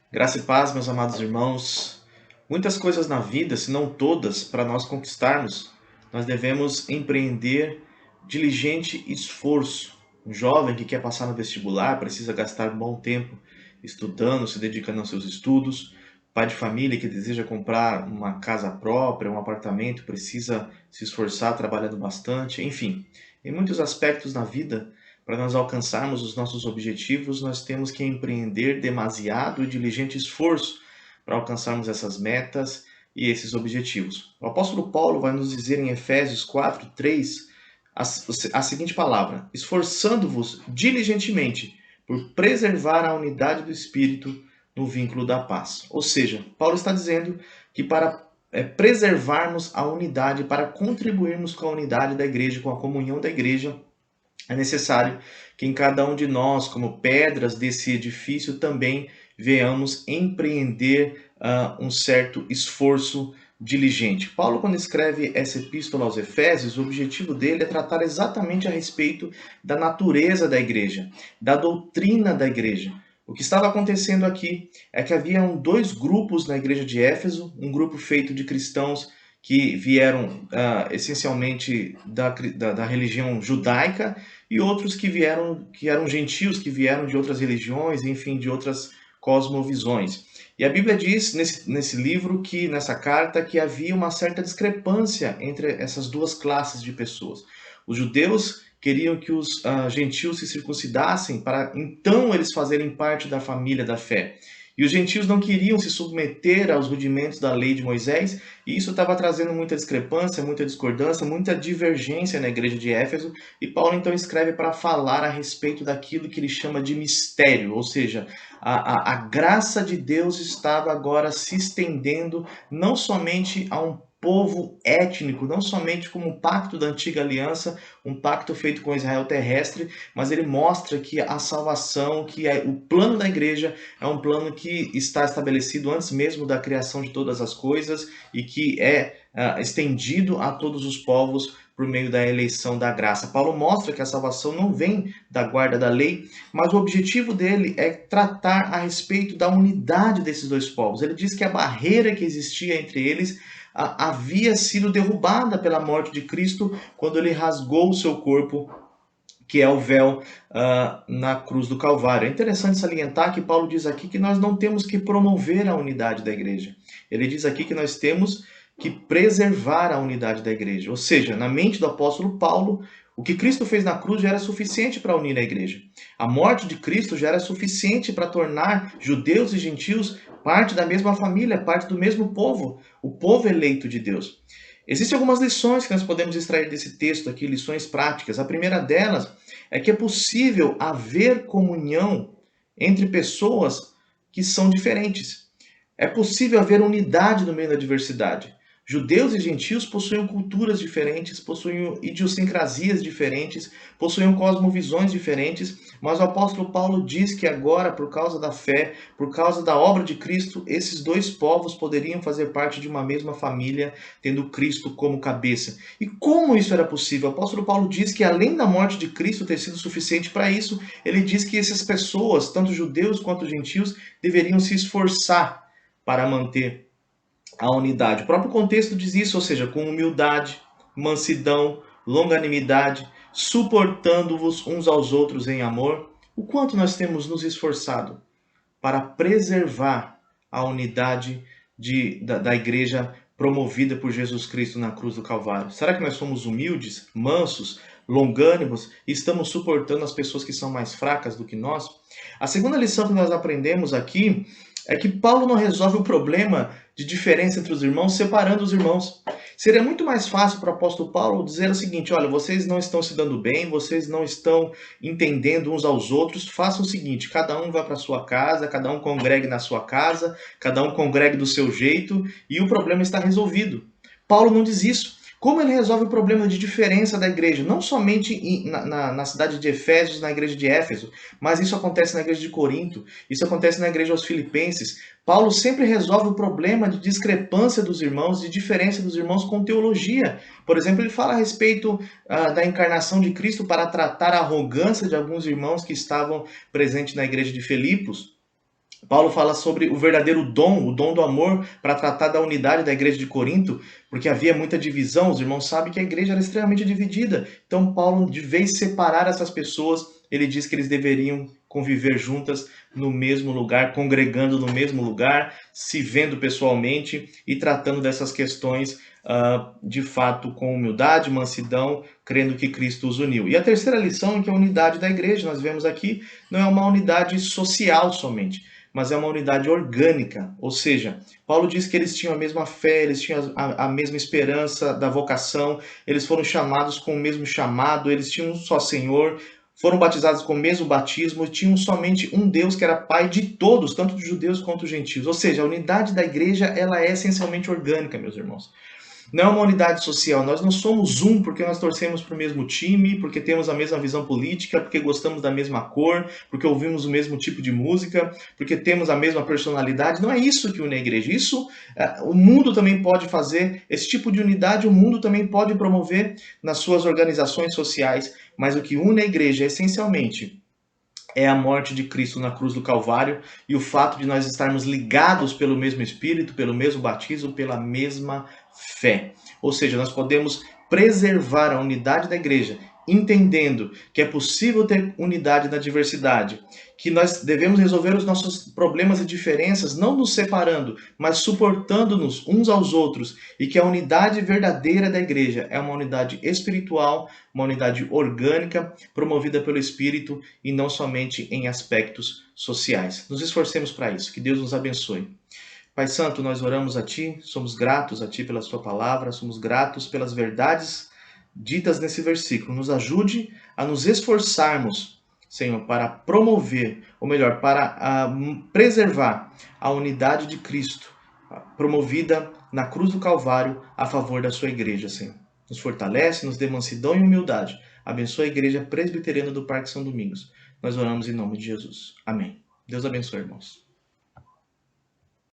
Graça e paz, meus amados irmãos. Muitas coisas na vida, se não todas, para nós conquistarmos, nós devemos empreender diligente esforço. Um jovem que quer passar no vestibular precisa gastar um bom tempo estudando, se dedicando aos seus estudos. Pai de família que deseja comprar uma casa própria, um apartamento, precisa se esforçar trabalhando bastante. Enfim, em muitos aspectos na vida, para nós alcançarmos os nossos objetivos, nós temos que empreender demasiado e diligente esforço para alcançarmos essas metas e esses objetivos. O apóstolo Paulo vai nos dizer em Efésios 4:3 a seguinte palavra: esforçando-vos diligentemente por preservar a unidade do espírito no vínculo da paz. Ou seja, Paulo está dizendo que para preservarmos a unidade, para contribuirmos com a unidade da igreja, com a comunhão da igreja, é necessário que em cada um de nós, como pedras desse edifício, também venhamos empreender um certo esforço diligente. Paulo, quando escreve essa epístola aos Efésios, o objetivo dele é tratar exatamente a respeito da natureza da igreja, da doutrina da igreja. O que estava acontecendo aqui é que haviam dois grupos na igreja de Éfeso, um grupo feito de cristãos que vieram essencialmente da religião judaica e outros que vieram, que eram gentios, que vieram de outras religiões, enfim, de outras cosmovisões. E a Bíblia diz nesse livro, que nessa carta, que havia uma certa discrepância entre essas duas classes de pessoas. Os judeus queriam que os gentios se circuncidassem para então eles fazerem parte da família da fé. E os gentios não queriam se submeter aos rudimentos da lei de Moisés, e isso estava trazendo muita discrepância, muita discordância, muita divergência na igreja de Éfeso. E Paulo então escreve para falar a respeito daquilo que ele chama de mistério, ou seja, a graça de Deus estava agora se estendendo não somente a um povo étnico, não somente como um pacto da antiga aliança, um pacto feito com Israel terrestre, mas ele mostra que a salvação, que o plano da igreja é um plano que está estabelecido antes mesmo da criação de todas as coisas e que é estendido a todos os povos por meio da eleição da graça. Paulo mostra que a salvação não vem da guarda da lei, mas o objetivo dele é tratar a respeito da unidade desses dois povos. Ele diz que a barreira que existia entre eles havia sido derrubada pela morte de Cristo quando ele rasgou o seu corpo, que é o véu na cruz do Calvário. É interessante salientar que Paulo diz aqui que nós não temos que promover a unidade da igreja. Ele diz aqui que nós temos que preservar a unidade da igreja. Ou seja, na mente do apóstolo Paulo, o que Cristo fez na cruz já era suficiente para unir a igreja. A morte de Cristo já era suficiente para tornar judeus e gentios parte da mesma família, parte do mesmo povo, o povo eleito de Deus. Existem algumas lições que nós podemos extrair desse texto aqui, lições práticas. A primeira delas é que é possível haver comunhão entre pessoas que são diferentes. É possível haver unidade no meio da diversidade. Judeus e gentios possuem culturas diferentes, possuem idiosincrasias diferentes, possuem cosmovisões diferentes, mas o apóstolo Paulo diz que agora, por causa da fé, por causa da obra de Cristo, esses dois povos poderiam fazer parte de uma mesma família, tendo Cristo como cabeça. E como isso era possível? O apóstolo Paulo diz que além da morte de Cristo ter sido suficiente para isso, ele diz que essas pessoas, tanto judeus quanto gentios, deveriam se esforçar para manter a unidade. O próprio contexto diz isso, ou seja, com humildade, mansidão, longanimidade, suportando-vos uns aos outros em amor. O quanto nós temos nos esforçado para preservar a unidade da igreja promovida por Jesus Cristo na cruz do Calvário? Será que nós somos humildes, mansos, longânimos e estamos suportando as pessoas que são mais fracas do que nós? A segunda lição que nós aprendemos aqui é que Paulo não resolve o problema de diferença entre os irmãos separando os irmãos. Seria muito mais fácil para o apóstolo Paulo dizer o seguinte: olha, vocês não estão se dando bem, vocês não estão entendendo uns aos outros, façam o seguinte, cada um vá para sua casa, cada um congregue na sua casa, cada um congregue do seu jeito e o problema está resolvido. Paulo não diz isso. Como ele resolve o problema de diferença da igreja? Não somente na cidade de Efésios, na igreja de Éfeso, mas isso acontece na igreja de Corinto, isso acontece na igreja aos Filipenses. Paulo sempre resolve o problema de discrepância dos irmãos, de diferença dos irmãos com teologia. Por exemplo, ele fala a respeito da encarnação de Cristo para tratar a arrogância de alguns irmãos que estavam presentes na igreja de Filipos. Paulo fala sobre o verdadeiro dom, o dom do amor, para tratar da unidade da igreja de Corinto, porque havia muita divisão, os irmãos sabem que a igreja era extremamente dividida. Então Paulo, de vez de separar essas pessoas, ele diz que eles deveriam conviver juntas no mesmo lugar, congregando no mesmo lugar, se vendo pessoalmente e tratando dessas questões de fato com humildade, mansidão, crendo que Cristo os uniu. E a terceira lição é que a unidade da igreja, nós vemos aqui, não é uma unidade social somente, mas é uma unidade orgânica, ou seja, Paulo diz que eles tinham a mesma fé, eles tinham a mesma esperança da vocação, eles foram chamados com o mesmo chamado, eles tinham um só Senhor, foram batizados com o mesmo batismo e tinham somente um Deus que era Pai de todos, tanto dos judeus quanto dos gentios. Ou seja, a unidade da igreja ela é essencialmente orgânica, meus irmãos. Não é uma unidade social. Nós não somos um porque nós torcemos para o mesmo time, porque temos a mesma visão política, porque gostamos da mesma cor, porque ouvimos o mesmo tipo de música, porque temos a mesma personalidade. Não é isso que une a igreja. Isso, o mundo também pode fazer. Esse tipo de unidade o mundo também pode promover nas suas organizações sociais. Mas o que une a igreja essencialmente é a morte de Cristo na cruz do Calvário e o fato de nós estarmos ligados pelo mesmo Espírito, pelo mesmo batismo, pela mesma fé. Ou seja, nós podemos preservar a unidade da igreja, entendendo que é possível ter unidade na diversidade, que nós devemos resolver os nossos problemas e diferenças não nos separando, mas suportando-nos uns aos outros, e que a unidade verdadeira da igreja é uma unidade espiritual, uma unidade orgânica, promovida pelo Espírito e não somente em aspectos sociais. Nos esforcemos para isso. Que Deus nos abençoe. Pai Santo, nós oramos a Ti, somos gratos a Ti pela Sua palavra, somos gratos pelas verdades ditas nesse versículo. Nos ajude a nos esforçarmos, Senhor, para promover, ou melhor, para preservar a unidade de Cristo, promovida na cruz do Calvário a favor da Sua igreja, Senhor. Nos fortalece, nos dê mansidão e humildade. Abençoa a Igreja Presbiteriana do Parque São Domingos. Nós oramos em nome de Jesus. Amém. Deus abençoe, irmãos.